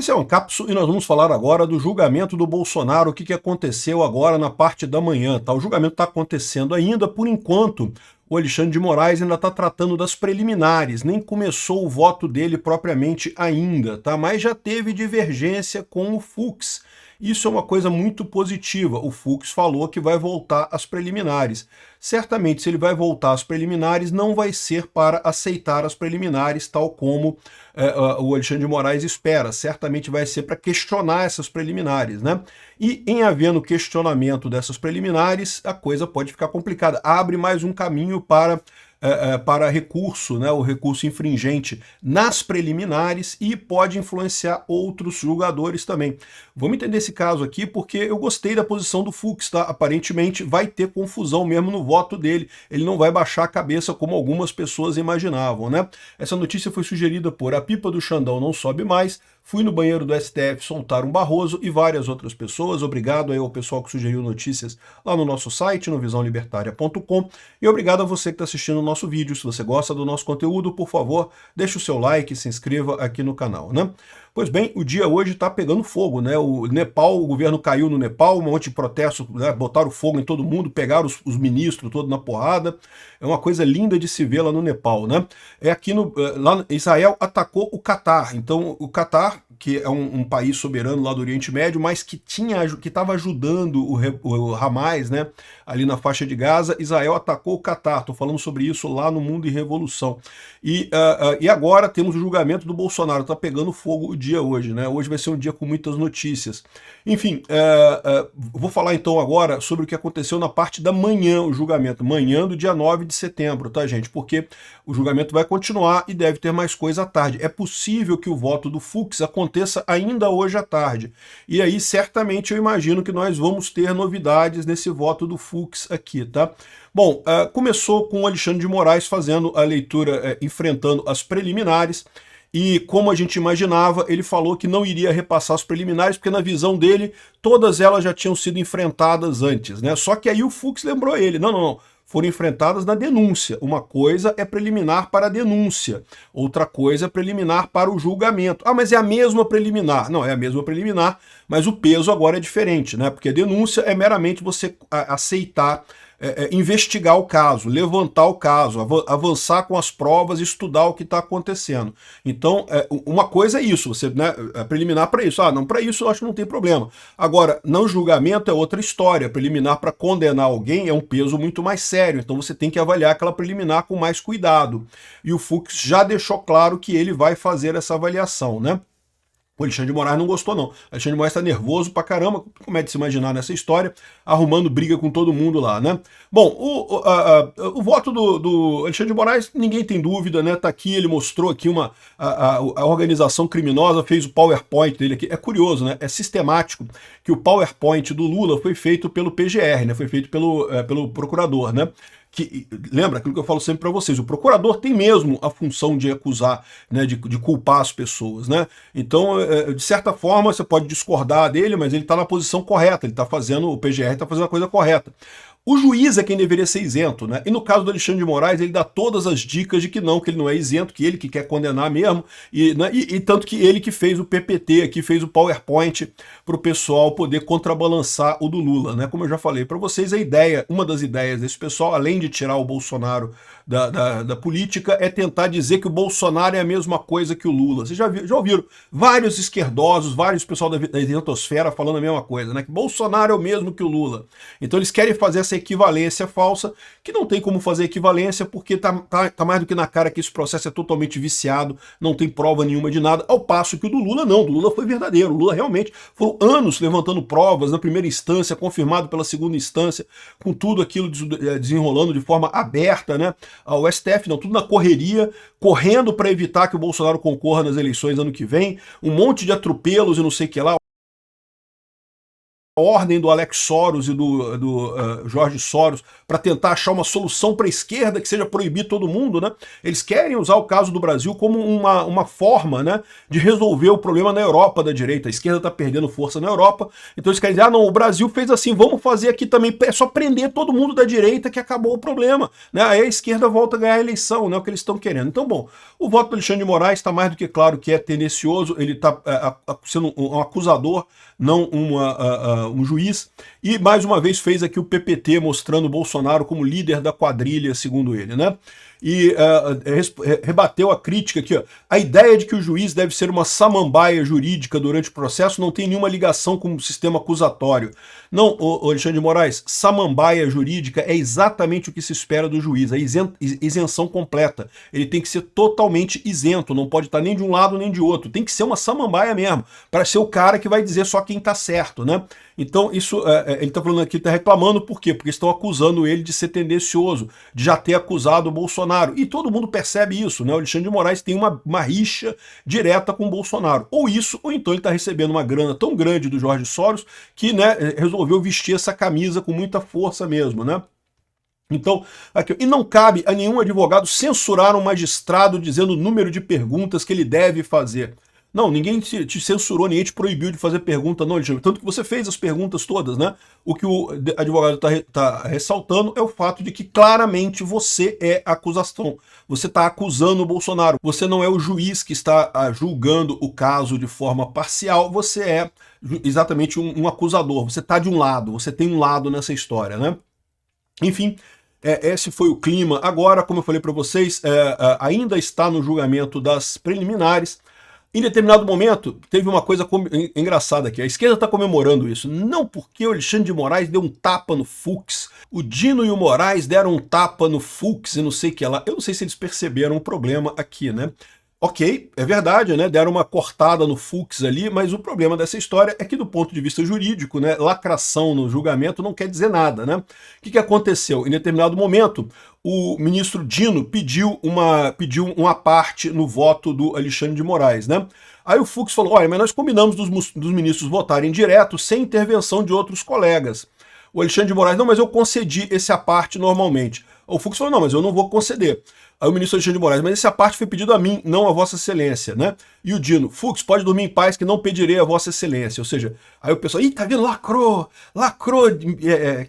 Esse é um Ancapso e nós vamos falar agora do julgamento do Bolsonaro, o que aconteceu agora na parte da manhã. Tá? O julgamento está acontecendo ainda, por enquanto, o Alexandre de Moraes ainda está tratando das preliminares, nem começou o voto dele propriamente ainda, tá? Mas já teve divergência com o Fux. Isso é uma coisa muito positiva. O Fux falou que vai voltar às preliminares. Certamente, se ele vai voltar às preliminares, não vai ser para aceitar as preliminares, tal como o Alexandre de Moraes espera. Certamente vai ser para questionar essas preliminares, né? E em havendo questionamento dessas preliminares, a coisa pode ficar complicada. Abre mais um caminho para recurso, né, o recurso infringente nas preliminares e pode influenciar outros julgadores também. Vamos entender esse caso aqui porque eu gostei da posição do Fux, tá? Aparentemente vai ter confusão mesmo no voto dele, ele não vai baixar a cabeça como algumas pessoas imaginavam, né? Essa notícia foi sugerida por A Pipa do Xandão Não Sobe Mais, Fui no Banheiro do STF Soltar um Barroso e várias outras pessoas. Obrigado aí ao pessoal que sugeriu notícias lá no nosso site, no visãolibertaria.com, e obrigado a você que está assistindo o nosso vídeo. Se você gosta do nosso conteúdo, por favor, deixe o seu like, se inscreva aqui no canal, né? Pois bem, o dia hoje está pegando fogo, né? O Nepal, o governo caiu no Nepal, um monte de protesto, né? Botaram fogo em todo mundo, pegaram os ministros todos na porrada. É uma coisa linda de se ver lá no Nepal, né? Lá Israel atacou o Catar. Então, o Catar, que é um país soberano lá do Oriente Médio, mas que estava ajudando o Hamas, né? Ali na faixa de Gaza, Israel atacou o Catar. Estou falando sobre isso lá no Mundo em Revolução. E agora temos o julgamento do Bolsonaro. Está pegando fogo o dia hoje, né? Hoje vai ser um dia com muitas notícias. Enfim, vou falar então agora sobre o que aconteceu na parte da manhã, o julgamento. Manhã do dia 9 de setembro, tá, gente? Porque o julgamento vai continuar e deve ter mais coisa à tarde. É possível que o voto do Fux aconteça ainda hoje à tarde. E aí, certamente, eu imagino que nós vamos ter novidades nesse voto do Fux aqui, tá? Bom, começou com o Alexandre de Moraes fazendo a leitura, enfrentando as preliminares, e como a gente imaginava, ele falou que não iria repassar as preliminares, porque na visão dele, todas elas já tinham sido enfrentadas antes, né? Só que aí o Fux lembrou ele, não, foram enfrentadas na denúncia. Uma coisa é preliminar para a denúncia, outra coisa é preliminar para o julgamento. Ah, mas é a mesma preliminar. Não, é a mesma preliminar, mas o peso agora é diferente, né? Porque a denúncia é meramente você aceitar, investigar o caso, levantar o caso, avançar com as provas, estudar o que está acontecendo. Então, uma coisa é isso, você, né, preliminar para isso. Ah, não, para isso eu acho que não tem problema. Agora, no julgamento é outra história. Preliminar para condenar alguém é um peso muito mais sério, então você tem que avaliar aquela preliminar com mais cuidado. E o Fux já deixou claro que ele vai fazer essa avaliação, né? O Alexandre de Moraes não gostou, não. O Alexandre de Moraes está nervoso pra caramba, como é de se imaginar nessa história, arrumando briga com todo mundo lá, né? Bom, o voto do Alexandre de Moraes, ninguém tem dúvida, né? Tá aqui, ele mostrou aqui a organização criminosa, fez o PowerPoint dele aqui. É curioso, né? É sistemático que o PowerPoint do Lula foi feito pelo PGR, né? Foi feito pelo procurador, né? Lembra aquilo que eu falo sempre para vocês, o procurador tem mesmo a função de acusar, né, de culpar as pessoas, né? Então, de certa forma, você pode discordar dele, mas ele está na posição correta, o PGR está fazendo a coisa correta. O juiz é quem deveria ser isento, né? E no caso do Alexandre de Moraes, ele dá todas as dicas de que ele não é isento, que ele que quer condenar mesmo, né, e tanto que ele que fez o PPT aqui, fez o PowerPoint para o pessoal poder contrabalançar o do Lula, né? Como eu já falei para vocês, uma das ideias desse pessoal, além de tirar o Bolsonaro da política, é tentar dizer que o Bolsonaro é a mesma coisa que o Lula. Vocês já ouviram vários esquerdosos, vários pessoal da isentosfera falando a mesma coisa, né? Que Bolsonaro é o mesmo que o Lula. Então eles querem fazer essa equivalência falsa, que não tem como fazer equivalência, porque tá mais do que na cara que esse processo é totalmente viciado, não tem prova nenhuma de nada, ao passo que o do Lula não, o do Lula foi verdadeiro, o Lula realmente foram anos levantando provas na primeira instância, confirmado pela segunda instância, com tudo aquilo desenrolando de forma aberta, né? O STF não, tudo na correria, correndo para evitar que o Bolsonaro concorra nas eleições ano que vem, um monte de atropelos e não sei o que lá. ordem do Alex Soros e do Jorge Soros para tentar achar uma solução para a esquerda que seja proibir todo mundo, né? Eles querem usar o caso do Brasil como uma forma, né, de resolver o problema na Europa da direita. A esquerda está perdendo força na Europa, então eles querem dizer, não, o Brasil fez assim, vamos fazer aqui também, é só prender todo mundo da direita que acabou o problema, né? Aí a esquerda volta a ganhar a eleição, né? O que eles estão querendo. Então, bom, o voto do Alexandre de Moraes está mais do que claro que é tendencioso, ele está sendo um acusador, não um juiz, e mais uma vez fez aqui o PPT mostrando o Bolsonaro como líder da quadrilha, segundo ele, né? E rebateu a crítica aqui, ó. A ideia de que o juiz deve ser uma samambaia jurídica durante o processo não tem nenhuma ligação com o sistema acusatório. Não, Alexandre de Moraes, samambaia jurídica é exatamente o que se espera do juiz, a isenção completa. Ele tem que ser totalmente isento, não pode estar nem de um lado nem de outro. Tem que ser uma samambaia mesmo, para ser o cara que vai dizer só quem está certo, né? Então, isso, ele está falando aqui, está reclamando, por quê? Porque estão acusando ele de ser tendencioso, de já ter acusado o Bolsonaro. E todo mundo percebe isso, né? O Alexandre de Moraes tem uma rixa direta com o Bolsonaro. Ou isso, ou então ele está recebendo uma grana tão grande do Jorge Soros que, né, resolveu vestir essa camisa com muita força mesmo, né? Então, aqui, e não cabe a nenhum advogado censurar um magistrado dizendo o número de perguntas que ele deve fazer. Não, ninguém te censurou, ninguém te proibiu de fazer pergunta, não, Alexandre. Tanto que você fez as perguntas todas, né? O que o advogado está ressaltando é o fato de que claramente você é a acusação. Você está acusando o Bolsonaro. Você não é o juiz que está julgando o caso de forma parcial, você é exatamente um acusador. Você está de um lado, você tem um lado nessa história, né? Enfim, esse foi o clima. Agora, como eu falei para vocês, ainda está no julgamento das preliminares. Em determinado momento, teve uma coisa engraçada aqui. A esquerda está comemorando isso. Não porque o Alexandre de Moraes deu um tapa no Fux. O Dino e o Moraes deram um tapa no Fux e não sei o que lá. Eu não sei se eles perceberam o problema aqui, né? Ok, é verdade, né? Deram uma cortada no Fux ali, mas o problema dessa história é que, do ponto de vista jurídico, né, lacração no julgamento não quer dizer nada, né? O que aconteceu? Em determinado momento, o ministro Dino pediu uma parte no voto do Alexandre de Moraes, né? Aí o Fux falou, olha, mas nós combinamos dos ministros votarem direto, sem intervenção de outros colegas. O Alexandre de Moraes, não, mas eu concedi essa parte normalmente. O Fux falou, não, mas eu não vou conceder. Aí o ministro Alexandre de Moraes, mas essa parte foi pedido a mim, não a Vossa Excelência, né? E o Dino, Fux, pode dormir em paz que não pedirei a Vossa Excelência. Ou seja, aí o pessoal, ih, tá vendo, lacrou,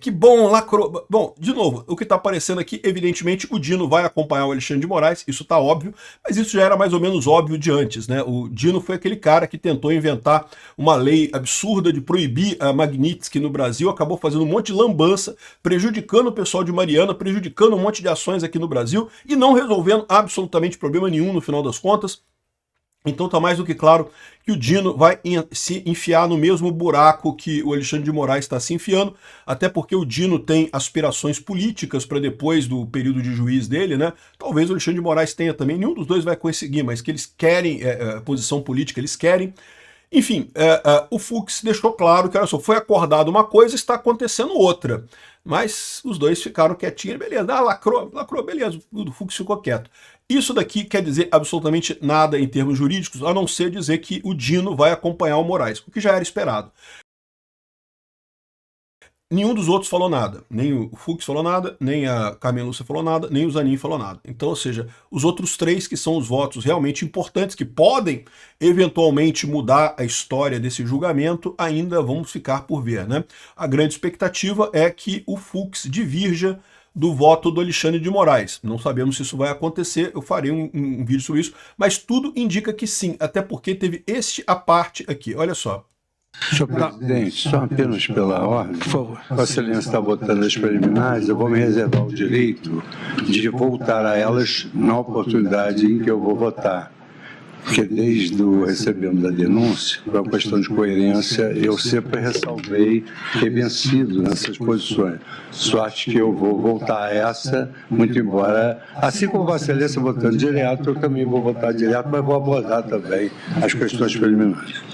que bom, lacrou. Bom, de novo, o que tá aparecendo aqui, evidentemente, o Dino vai acompanhar o Alexandre de Moraes, isso tá óbvio, mas isso já era mais ou menos óbvio de antes, né? O Dino foi aquele cara que tentou inventar uma lei absurda de proibir a Magnitsky no Brasil, acabou fazendo um monte de lambança, prejudicando o pessoal de Mariana, prejudicando um monte de ações aqui no Brasil e não resolvendo absolutamente problema nenhum no final das contas. Então está mais do que claro que o Dino vai se enfiar no mesmo buraco que o Alexandre de Moraes está se enfiando, até porque o Dino tem aspirações políticas para depois do período de juiz dele, né? Talvez o Alexandre de Moraes tenha também, nenhum dos dois vai conseguir, mas que eles querem, posição política eles querem. Enfim, o Fux deixou claro que, olha só, foi acordado uma coisa, está acontecendo outra. Mas os dois ficaram quietinhos, beleza, lacrou, beleza, o Fux ficou quieto. Isso daqui quer dizer absolutamente nada em termos jurídicos, a não ser dizer que o Dino vai acompanhar o Moraes, o que já era esperado. Nenhum dos outros falou nada, nem o Fux falou nada, nem a Carmen Lúcia falou nada, nem o Zanin falou nada. Então, ou seja, os outros três que são os votos realmente importantes, que podem eventualmente mudar a história desse julgamento, ainda vamos ficar por ver, né? A grande expectativa é que o Fux divirja do voto do Alexandre de Moraes. Não sabemos se isso vai acontecer, eu farei um vídeo sobre isso, mas tudo indica que sim, até porque teve a parte aqui, olha só. Senhor presidente, só apenas pela ordem, por favor. Vossa Excelência está votando as preliminares, eu vou me reservar o direito de voltar a elas na oportunidade em que eu vou votar. Porque desde o recebendo da denúncia, por uma questão de coerência, eu sempre ressalvei ter vencido nessas posições. Sorte que eu vou voltar a essa, muito embora, assim como Vossa Excelência votando direto, eu também vou votar direto, mas vou abordar também as questões preliminares.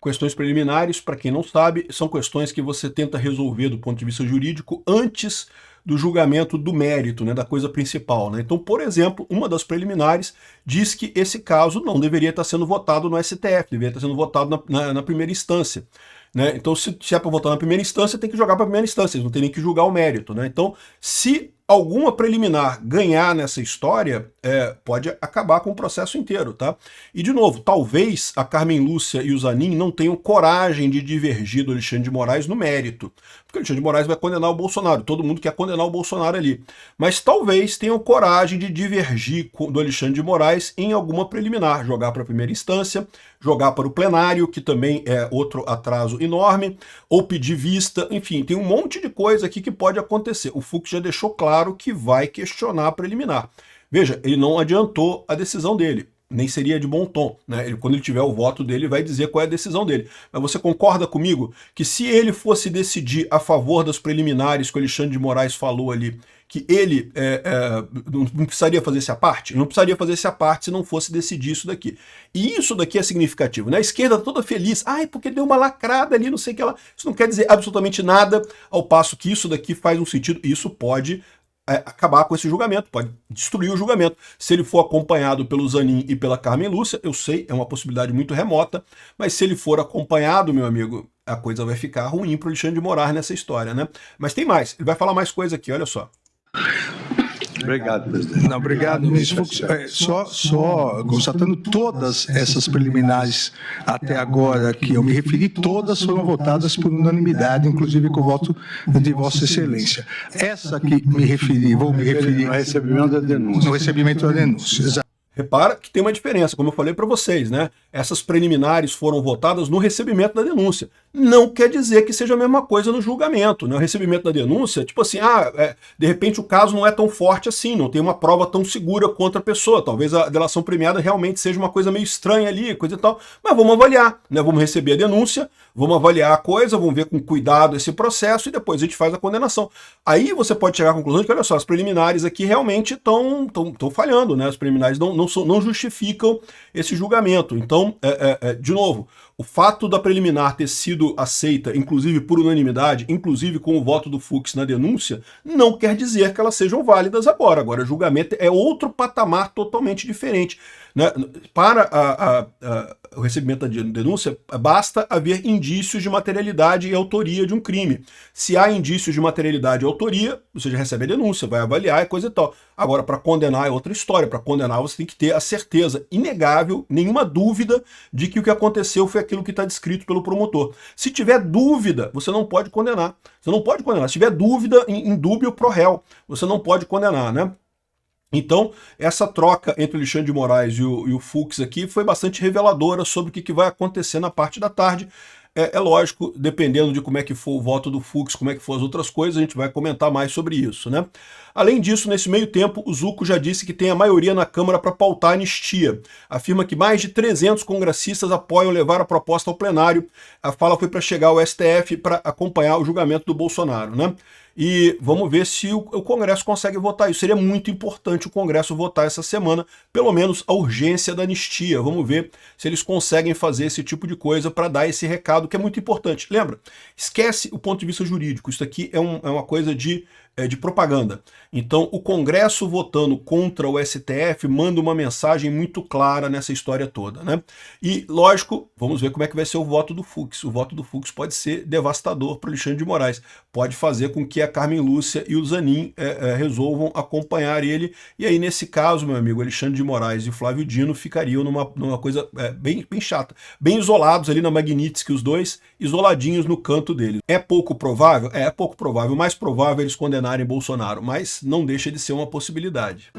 Questões preliminares, para quem não sabe, são questões que você tenta resolver do ponto de vista jurídico antes do julgamento do mérito, né, da coisa principal, né? Então, por exemplo, uma das preliminares diz que esse caso não deveria estar sendo votado no STF, deveria estar sendo votado na primeira instância. Né? Então, se é para votar na primeira instância, tem que jogar para a primeira instância, eles não tem nem que julgar o mérito. Né? Então, se alguma preliminar ganhar nessa história, pode acabar com o processo inteiro. Tá? E, de novo, talvez a Carmen Lúcia e o Zanin não tenham coragem de divergir do Alexandre de Moraes no mérito, porque o Alexandre de Moraes vai condenar o Bolsonaro, todo mundo quer condenar o Bolsonaro ali. Mas talvez tenham coragem de divergir do Alexandre de Moraes em alguma preliminar, jogar para a primeira instância, jogar para o plenário, que também é outro atraso enorme, ou pedir vista, enfim, tem um monte de coisa aqui que pode acontecer. O Fux já deixou claro que vai questionar a preliminar. Veja, ele não adiantou a decisão dele, nem seria de bom tom, né? Quando ele tiver o voto dele, vai dizer qual é a decisão dele. Mas você concorda comigo que se ele fosse decidir a favor das preliminares que o Alexandre de Moraes falou ali, que ele não precisaria fazer essa parte? Não precisaria fazer essa parte se não fosse decidir isso daqui. E isso daqui é significativo, né? A esquerda tá toda feliz, porque deu uma lacrada ali, não sei o que lá. Isso não quer dizer absolutamente nada, ao passo que isso daqui faz um sentido, isso pode acabar com esse julgamento, pode destruir o julgamento. Se ele for acompanhado pelo Zanin e pela Carmen Lúcia, eu sei, é uma possibilidade muito remota, mas se ele for acompanhado, meu amigo, a coisa vai ficar ruim para o Alexandre de Moraes nessa história, né? Mas tem mais, ele vai falar mais coisa aqui, olha só. Obrigado, presidente. Não, obrigado, ministro Fux. Só constatando todas essas preliminares até agora que eu me referi, todas foram votadas por unanimidade, inclusive com o voto de Vossa Excelência. Essa que me referi, vou me referir no recebimento da denúncia. No recebimento da denúncia, exato. Repara que tem uma diferença, como eu falei para vocês, né? Essas preliminares foram votadas no recebimento da denúncia. Não quer dizer que seja a mesma coisa no julgamento, né? O recebimento da denúncia, tipo assim, de repente o caso não é tão forte assim, não tem uma prova tão segura contra a pessoa. Talvez a delação premiada realmente seja uma coisa meio estranha ali, coisa e tal. Mas vamos avaliar, né? Vamos receber a denúncia, vamos avaliar a coisa, vamos ver com cuidado esse processo e depois a gente faz a condenação. Aí você pode chegar à conclusão de que, olha só, as preliminares aqui realmente estão falhando, né? As preliminares não justificam esse julgamento. Então, de novo, o fato da preliminar ter sido aceita, inclusive por unanimidade, inclusive com o voto do Fux na denúncia, não quer dizer que elas sejam válidas agora. Agora, o julgamento é outro patamar totalmente diferente. Né? Para o recebimento da denúncia, basta haver indícios de materialidade e autoria de um crime. Se há indícios de materialidade e autoria, você já recebe a denúncia, vai avaliar e coisa e tal. Agora, para condenar é outra história. Para condenar, você tem que ter a certeza inegável, nenhuma dúvida de que o que aconteceu foi aquilo que está descrito pelo promotor. Se tiver dúvida, você não pode condenar. Você não pode condenar. Se tiver dúvida, em dúbio pro réu, você não pode condenar, né? Então, essa troca entre o Alexandre de Moraes e o Fux aqui foi bastante reveladora sobre o que vai acontecer na parte da tarde. É lógico, dependendo de como é que for o voto do Fux, como é que for as outras coisas, a gente vai comentar mais sobre isso, né? Além disso, nesse meio tempo, o Zucco já disse que tem a maioria na Câmara para pautar a anistia. Afirma que mais de 300 congressistas apoiam levar a proposta ao plenário. A fala foi para chegar ao STF para acompanhar o julgamento do Bolsonaro, né? E vamos ver se o Congresso consegue votar isso. Seria muito importante o Congresso votar essa semana, pelo menos a urgência da anistia. Vamos ver se eles conseguem fazer esse tipo de coisa para dar esse recado, que é muito importante. Lembra? Esquece o ponto de vista jurídico. Isso aqui é uma coisa de propaganda. Então, o Congresso votando contra o STF manda uma mensagem muito clara nessa história toda, né? E, lógico, vamos ver como é que vai ser o voto do Fux. O voto do Fux pode ser devastador para o Alexandre de Moraes. Pode fazer com que a Carmen Lúcia e o Zanin resolvam acompanhar ele. E aí, nesse caso, meu amigo, Alexandre de Moraes e Flávio Dino ficariam numa coisa bem chata. Bem isolados ali na Magnitsky, os dois, isoladinhos no canto deles. É pouco provável? É pouco provável. O mais provável é eles condenarem Bolsonaro, mas não deixa de ser uma possibilidade.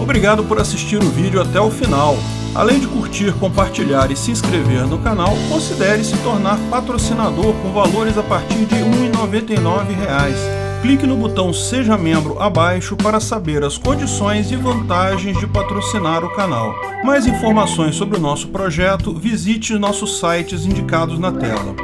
Obrigado por assistir o vídeo até o final. Além de curtir, compartilhar e se inscrever no canal, considere se tornar patrocinador com valores a partir de R$ 1,99. Clique no botão Seja Membro abaixo para saber as condições e vantagens de patrocinar o canal. Mais informações sobre o nosso projeto, visite nossos sites indicados na tela.